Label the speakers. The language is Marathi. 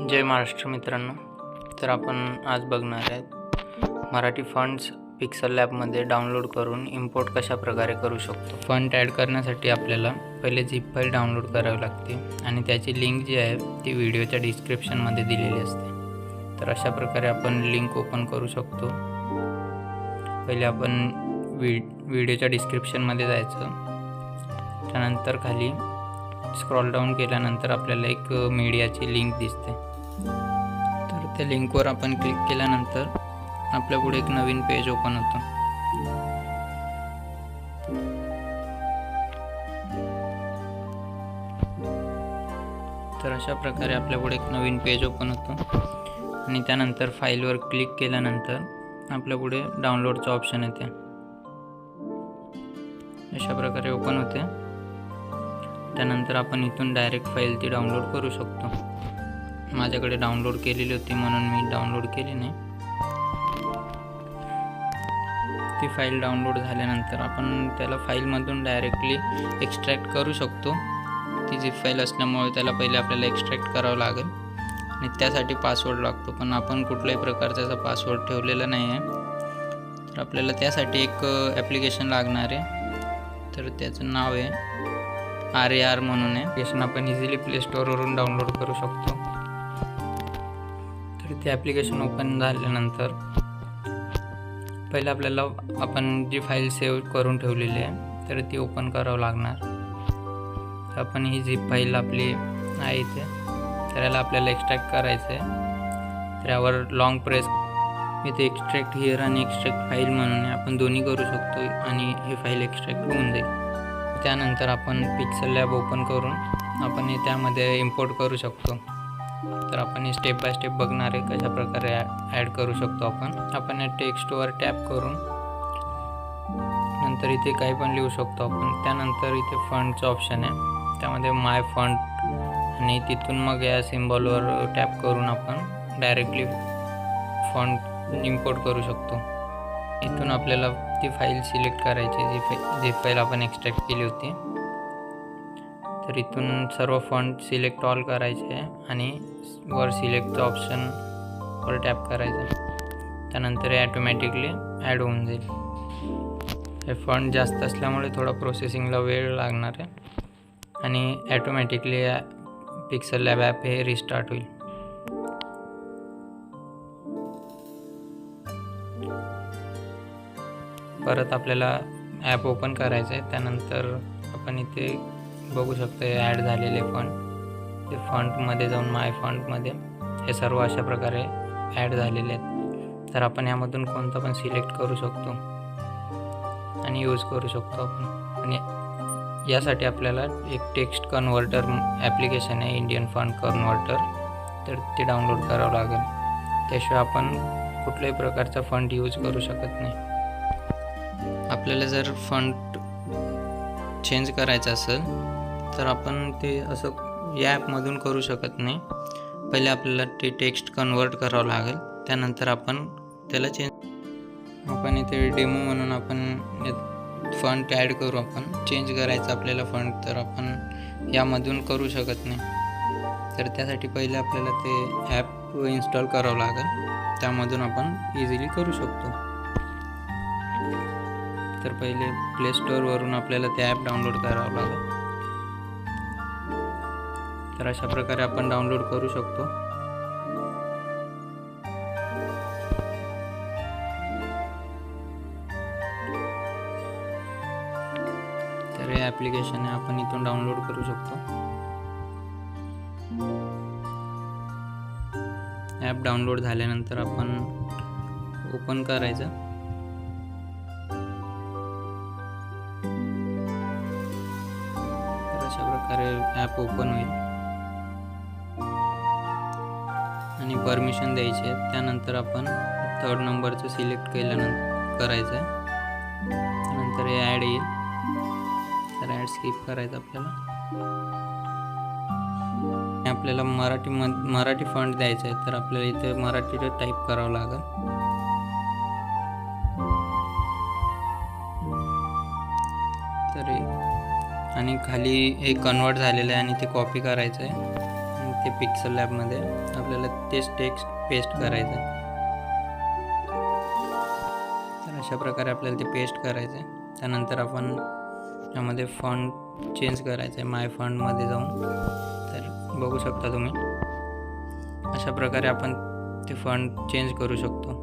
Speaker 1: जय महाराष्ट्र मित्रांनो, तर आपण आज बघणार आहेत मराठी फॉन्ट्स पिक्सल लॅबमध्ये डाउनलोड करून इम्पोर्ट कशा प्रकारे करू शकतो। फॉन्ट ॲड करण्यासाठी आपल्याला पहिले झिप फाईल डाउनलोड करावी लागते आणि त्याची लिंक जी आहे ती व्हिडिओच्या डिस्क्रिप्शनमध्ये दिलेली असते। तर अशा प्रकारे आपण लिंक ओपन करू शकतो। पहिले आपण व्हिडिओच्या डिस्क्रिप्शनमध्ये जायचं, त्यानंतर खाली स्क्रॉल डाऊन केल्यानंतर आपल्याला एक मीडियाची लिंक दिसते। तर त्या लिंकवर आपण क्लिक केल्यानंतर आपल्या पुढे एक नवीन पेज ओपन होतं। तर अशा प्रकारे आपल्या पुढे एक नवीन पेज ओपन होतं आणि त्यानंतर फाईलवर क्लिक केल्यानंतर आपल्या पुढे डाउनलोडचं ऑप्शन येते। अशा प्रकारे ओपन होते। त्यानंतर आपण इथून डायरेक्ट फाईल ती डाउनलोड करू शकतो। माझ्याकडे डाउनलोड केलेली होती म्हणून मी डाउनलोड केली नाही। ती फाईल डाउनलोड झाल्यानंतर आपण त्याला फाईलमधून डायरेक्टली एक्स्ट्रॅक्ट करू शकतो। ती झिप फाईल असल्यामुळे त्याला पहिले आपल्याला एक्स्ट्रॅक्ट करावं लागेल आणि त्यासाठी पासवर्ड लागतो, पण आपण कुठल्याही प्रकारचा पासवर्ड ठेवलेला नाही आहे। तर आपल्याला त्यासाठी एक ॲप्लिकेशन लागणार आहे। तर त्याचं नाव आहे RAR म्हणून आहे। ॲप्लिकेशन आपण इझिली प्ले स्टोअरवरून डाउनलोड करू शकतो। तर ते ॲप्लिकेशन ओपन झाल्यानंतर पहिले आपल्याला आपण जी फाईल सेव्ह करून ठेवलेली आहे तर ती ओपन करावं लागणार। तर आपण ही झिप फाईल आपली आहे इथे, तर याला आपल्याला एक्स्ट्रॅक्ट करायचं आहे। तर यावर लॉंग प्रेस इथे एक्स्ट्रॅक्ट हिअर आणि एक्स्ट्रॅक्ट फाईल म्हणून आपण दोन्ही करू शकतो आणि ही फाईल एक्स्ट्रॅक्ट होऊन जाईल। त्यानंतर आपण पिक्सल लॅब ओपन करून आपण हे त्यामध्ये इम्पोर्ट करू शकतो। तर आपण हे स्टेप बाय स्टेप बघणार आहे कशा प्रकारे ॲड करू शकतो। आपण या टेक्स्टवर टॅप करून नंतर इथे काही पण लिहू शकतो आपण। त्यानंतर इथे फॉन्टचं ऑप्शन आहे, त्यामध्ये माय फॉन्ट आणि तिथून मग या सिम्बॉलवर टॅप करून आपण डायरेक्टली फॉन्ट इम्पोर्ट करू शकतो। इथून आपल्याला ती फाईल सिलेक्ट करायची जी फाईल आपण एक्स्ट्रॅक्ट केली होती। तर इथून सर्व फॉन्ट सिलेक्ट ऑल करायचे आहे आणि वर सिलेक्टचं ऑप्शनवर टॅप करायचं आहे। त्यानंतर हे ॲटोमॅटिकली ॲड होऊन जाईल। हे फॉन्ट जास्त असल्यामुळे थोडा प्रोसेसिंगला वेळ लागणार आहे आणि ॲटोमॅटिकली पिक्सल लॅब ॲप हे रिस्टार्ट होईल। परत आपल्याला ॲप ओपन करायचं आहे। त्यानंतर आपण इथे बघू शकतो हे ॲड झालेले फॉन्ट, ते फॉन्टमध्ये जाऊन माय फॉन्टमध्ये हे सर्व अशा प्रकारे ॲड झालेले आहेत। तर आपण यामधून कोणतं पण सिलेक्ट करू शकतो आणि यूज करू शकतो आपण। आणि यासाठी आपल्याला एक टेक्स्ट कन्व्हर्टर ॲप्लिकेशन आहे, इंडियन फॉन्ट कन्व्हर्टर, तर ते डाउनलोड करावं लागेल। त्याशिवाय आपण कुठल्याही प्रकारचा फॉन्ट यूज करू शकत नाही। आपल्याला जर फॉन्ट चेंज करायचं असेल तर आपण ते असं या ॲपमधून करू शकत नाही। पहिले आपल्याला ते टेक्स्ट कन्वर्ट करावं लागेल, त्यानंतर आपण त्याला आपण इथे डेमो म्हणून आपण फॉन्ट ॲड करू। आपण चेंज करायचं आपल्याला फॉन्ट, तर आपण यामधून करू शकत नाही। तर त्यासाठी पहिले आपल्याला ते ॲप इन्स्टॉल करावं लागेल, त्यामधून आपण इझिली करू शकतो। तर पहिले प्ले स्टोअरवरून आपल्याला ते ॲप डाउनलोड करावं लागेल। तर अशा प्रकारे आपण डाउनलोड करू शकतो। तर हे ॲप्लिकेशन आहे, आपण इथून डाउनलोड करू शकतो। ॲप डाउनलोड झाल्यानंतर आपण ओपन करायचं। अशा प्रकारे ॲप ओपन होईल आणि परमिशन द्यायची आहे। त्यानंतर आपण थर्ड नंबरचं सिलेक्ट करायचं आहे। त्यानंतर हे ॲड येईल, तर ॲड स्किप करायचं आपल्याला मराठी फॉन्ट द्यायचं आहे, तर आपल्याला इथे मराठीला टाईप करावं लागेल। तर आणि खाली हे कन्वर्ट झालेलं आहे आणि ते कॉपी करायचं आहे। ते पिक्सल लॅबमध्ये आपल्याला तेच टेक्स्ट पेस्ट करायचं आहे. तर अशा प्रकारे आपल्याला ते पेस्ट करायचं आहे. त्यानंतर आपण यामध्ये फॉन्ट चेंज करायचं आहे. माय फॉन्टमध्ये जाऊन तर बघू शकता तुम्ही अशा प्रकारे आपण ते फॉन्ट चेंज करू शकतो.